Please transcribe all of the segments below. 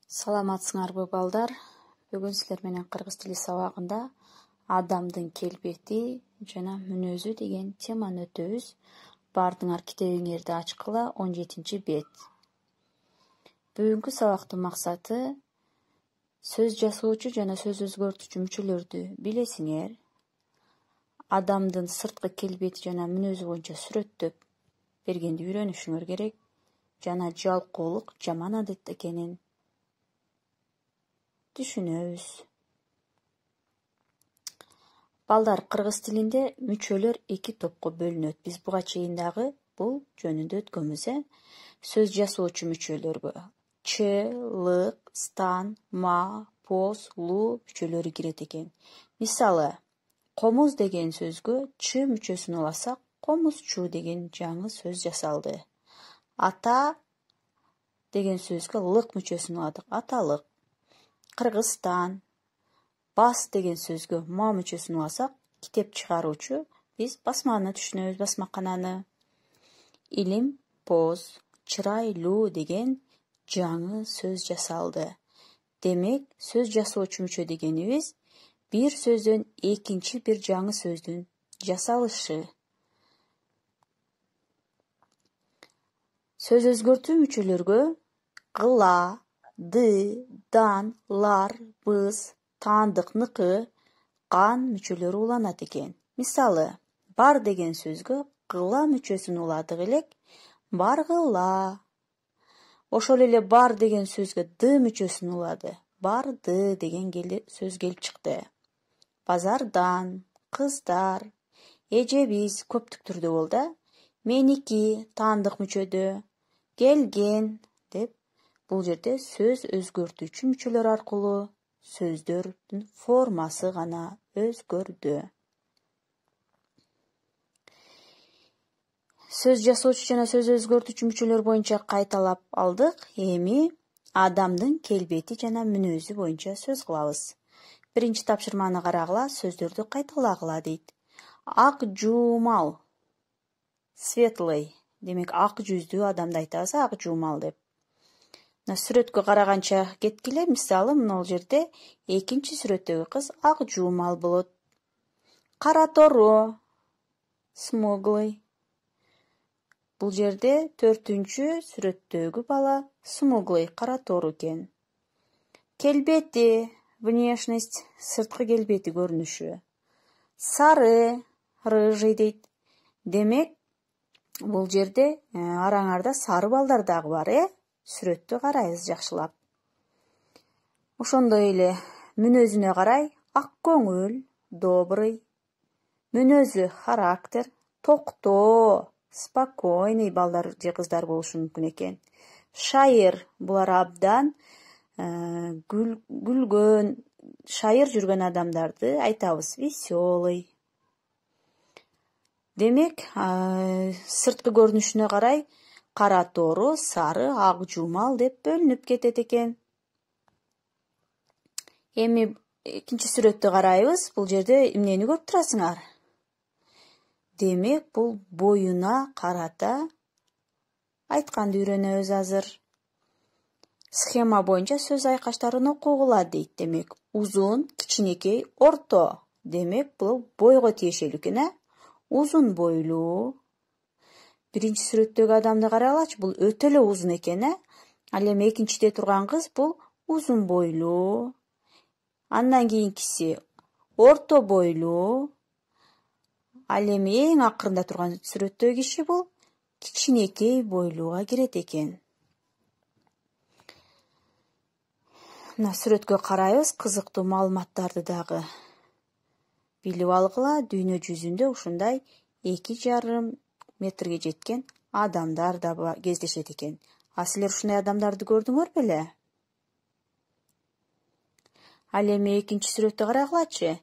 Саламатсыңарбы балдар? Бүгүн силер менен кыргыз тили сабагында адамдын келбети жана мүнөзү деген теманы өтөбүз. Бардыңар китебиңерди ачкыла 17-бет. Бүгүнкү сабактын максаты сөз жасоочу жана сөз өзгөртүүчү мүчөлөрдү билесиңер. Адамдын сырткы келбети жана мүнөзү боюнча сүрөттөп бергенди үйрөнүшүңөр керек. Жана жалкоолук жаман адет экенин түшүнөбүз. Балдар, кыргыз тилинде мүчөлөр 2 топко бөлүнөт. Биз буга чейин дагы бул жөнүндө өткөнбүз. Сөз жасоочу мүчөлөргө ч, л, стан, ма, поз, лу мүчөлөрү кирет экен. Мисалы, комуз деген сөзгө ч мүчөсүн уласак, комузчу деген жаңы сөз жасалды. Ата деген сөзгө лык мүчөсүн уладык, аталык. Кыргызстан, бас деген сөзгө ма мүчөсүн уласак, китеп чыгаруучу, биз басманы түшүнөбүз, басмакананы. Илим, поз, чырайлуу деген жаңы сөз жасалды. Демек, сөз жасоочу мүчө дегенибиз бир сөздөн экинчи бир жаңы сөздүн жасалышы. Сөз өзгөртүү мүчөлөргө кыла, ды, дан, лар, быз, таандык ныкы, кан мүчөлөрү уланат экен. Мисалы, бар деген сөзгө кыла мүчөсүн уладык элек, баргыла. Ошол эле бар деген сөзгө ды мүчөсүн улады. Барды деген сөз келип чыкты. Базардан, кыздар, эжебиз көптүк түрдө болду. Меники таандык мүчөдө, келген деп бул жерде сөз өзгөртүүчү мүчөлөр аркылуу сөздөрдүн формасы гана өзгөрдү. Сөз жасоочу жана сөз өзгөртүүчү мүчөлөр боюнча кайталап алдык. Эми адамдын келбети жана мүнөзү боюнча сөз кылабыз. Биринчи тапшырманы карагыла, сөздөрдү кайталагыла дейт. Ак жуумал, светлый. Демек, ак жүздүү адамды айтабыз, ак жуумал деп. Сүрөткө караганча кеткиле. Мисалы, мына жерде экинчи сүрөттөгү кыз ак жуумал болот. Кара торо, смуглый. Бул жерде 4-чү сүрөттөгү бала смуглый, кара тору экен. Келбети, внешность, сырткы келбети көрүнүшү. Сары, рыжий дейт. Демек, бул жерде араңарда сары балдар дагы бар, Сүрөттү карайбыз жакшылап. Ошондой эле мүнөзүнө карай, ак көңүл, добрый. Мүнөзү характер, токтоо, спокойный балдар же кыздар болушу мүмкүн экен. Шайыр, булар абдан күлгөн, шайыр жүргөн адамдарды айтабыз, веселый. Демек, сырткы көрүнүшүнө карай кара тору, сары, ак жуумал деп бөлүнүп кетет экен. Эми экинчи сүрөттү карайбыз. Бул жерде эмнени көрүп турасыңар? Демек, бул боюна карата айтканды үйрөнөбүз азыр. Схема боюнча сөз айкаштарын окугула дейт. Демек, узун, кичинекей, орто. Демек, бул бойго тиешелүү экен, Узун бойлуу. Биринчи сүрөттөгү адамды карагылачы, бул өтө эле узун экен, Ал эми экинчиде турган кыз бул узун бойлуу. Андан кийинкиси орто бойлуу. Ал эми эң акырында турган сүрөттөгү киши бул кичинекей бойлууга кирет экен. Мына сүрөткө карайбыз, кызыктуу маалыматтарды дагы билип алгыла. Дүйнө жүзүндө ушундай 2,5 метрге жеткен адамдар да кездешет экен. Силер ушундай адамдарды көрдүңөр беле? Ал эми экинчи сүрөттү карагылачы.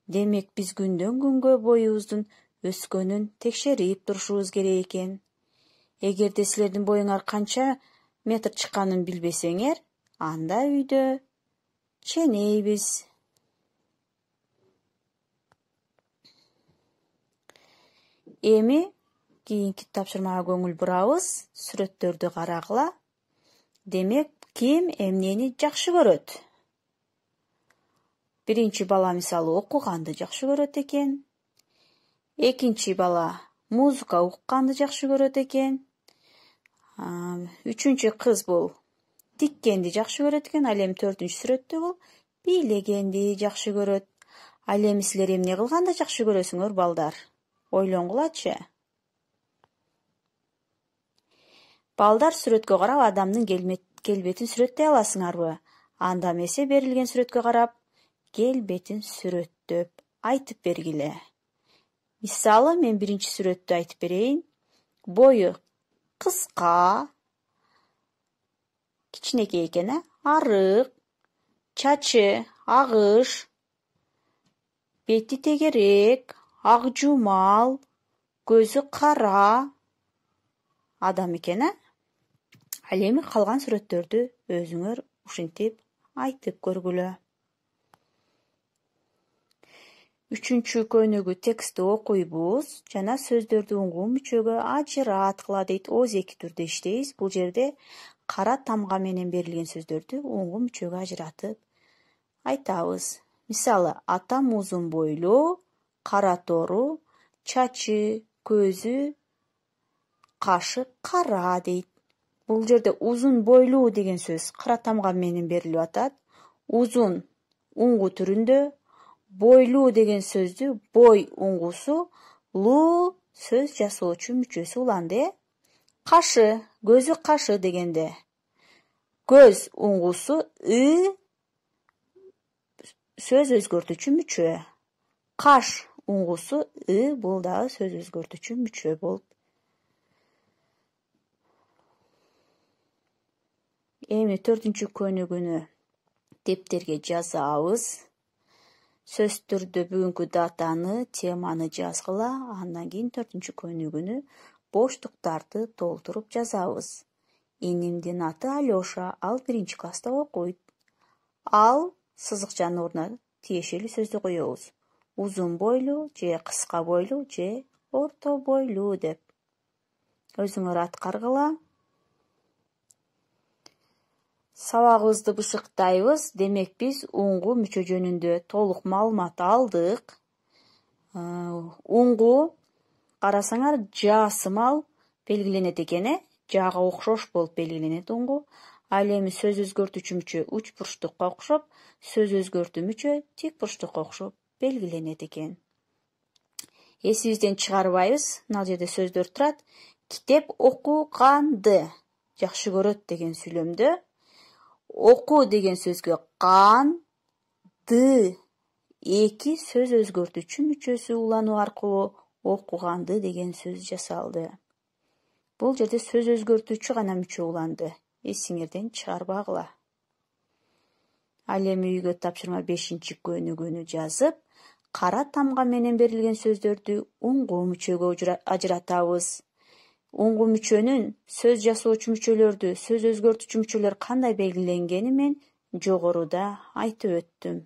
Демек, биз күндөн күнгө боюбуздун өскөнүн текшерип турушубуз керек экен. Эгерде силердин боюңар канча метр чыкканын билбесеңер, анда үйдө ченейбиз. Эми кийинки тапшырмага көңүл бурабыз. Сүрөттөрдү карагыла. Демек, Ким эмнени жакшы көрөт? Биринчи бала мисалы окуганды жакшы көрөт экен. Экинчи бала музыка укканды жакшы көрөт экен. Үчүнчү кыз бул тиккенди жакшы көрөт экен. Ал эми 4-үнчү сүрөттө бул бийлегенди жакшы көрөт. Ал эми силер эмне кылганды жакшы көрөсүңөр, балдар? Ойлонгулачы. Балдар сүрөткө карап адамдын келбетин сүрөттөй аласыңарбы? Анда эмесе берилген сүрөткө карап келбетин сүрөттөп айтып бергиле. Мисалы, мен биринчи сүрөттү айтып берейин. Бою кыска, кичинекей экен, арык, чачы агыш, бети тегерек, ак жумал, көзү кара адам экен. Ал эми калган сүрөттөрдү өзүңөр ушинтип айтып көргүлө. Үчүнчү көнүгүү текстти окуйбуз жана сөздөрдү уңгуу мүчөгө ажыраткыла дейт. Ооз-эки түрдө иштейбиз. Бул жерде кара тамга менен берилген сөздөрдү уңгуу мүчөгө ажыратып айтабыз. Мисалы, атам узун бойлуу, кара тору, чачы, көзү, кашы кара дейт. Бул жерде узун бойлуу деген сөз кара тамга менен берилип атат. Узун уңгуу түрүндө, бойлуу деген сөздү бой уңгусу, луу сөз жасоочу мүчөсү уланды. Кашы, көзү кашы дегенде көз уңгусу сөз өзгөртүүчү мүчө. Каш уңгусу бул дагы сөз өзгөртүүчү мүчө болуп. Эми 4-үнчү көнүгүүнү дептерге жазабыз. Сөз түрдө бүгүнкү датаны, теманы жазгыла, андан кийин 4-үнчү көнүгүүнү боштуктарды толтуруп жазабыз. Энимдин аты Алёша, ал 1-чи класста окуйт. Ал сызыкчанын ордуна тиешелүү сөздү коебуз. Узун бойлуу же кыска бойлуу же орто бойлуу деп. Өзүңөр аткаргыла. Сабагыбызды бышыктайбыз. Демек биз уңгуу мүчө жөнүндө толук маалымат алдык. Уңгуу карасаңар жасымал белгиленет экен, жага окшош болуп белгиленет уңгуу. Ал эми сөз өзгөртүүчү мүчө үч бурчтукка окшоп, сөз өзгөртүү мүчө тик бурчтукка окшоп белгиленет экен. Эсибизден чыгарбайбыз. Мына жерде сөздөр турат. Китеп окуганды жакшы көрөт деген сүйлөмдө оку деген сөзгө кан, ды эки сөз өзгөртүүчү мүчөсү улануу аркылуу окуганды деген сөз жасалды. Бул жерде сөз өзгөртүүчү гана мүчө уланды. Эсиңерден чыгарбагыла. Ал эми үйгө тапшырма 5-чи көнүгүүнү жазып, кара тамга менен берилген сөздөрдү уңгуу мүчөгө ажыратабыз. Уңгуу мүчөнүн сөз жасоочу мүчөлөрдү, сөз өзгөртүүчү мүчөлөр кандай белгиленгени мен жогоруда айтып өттүм.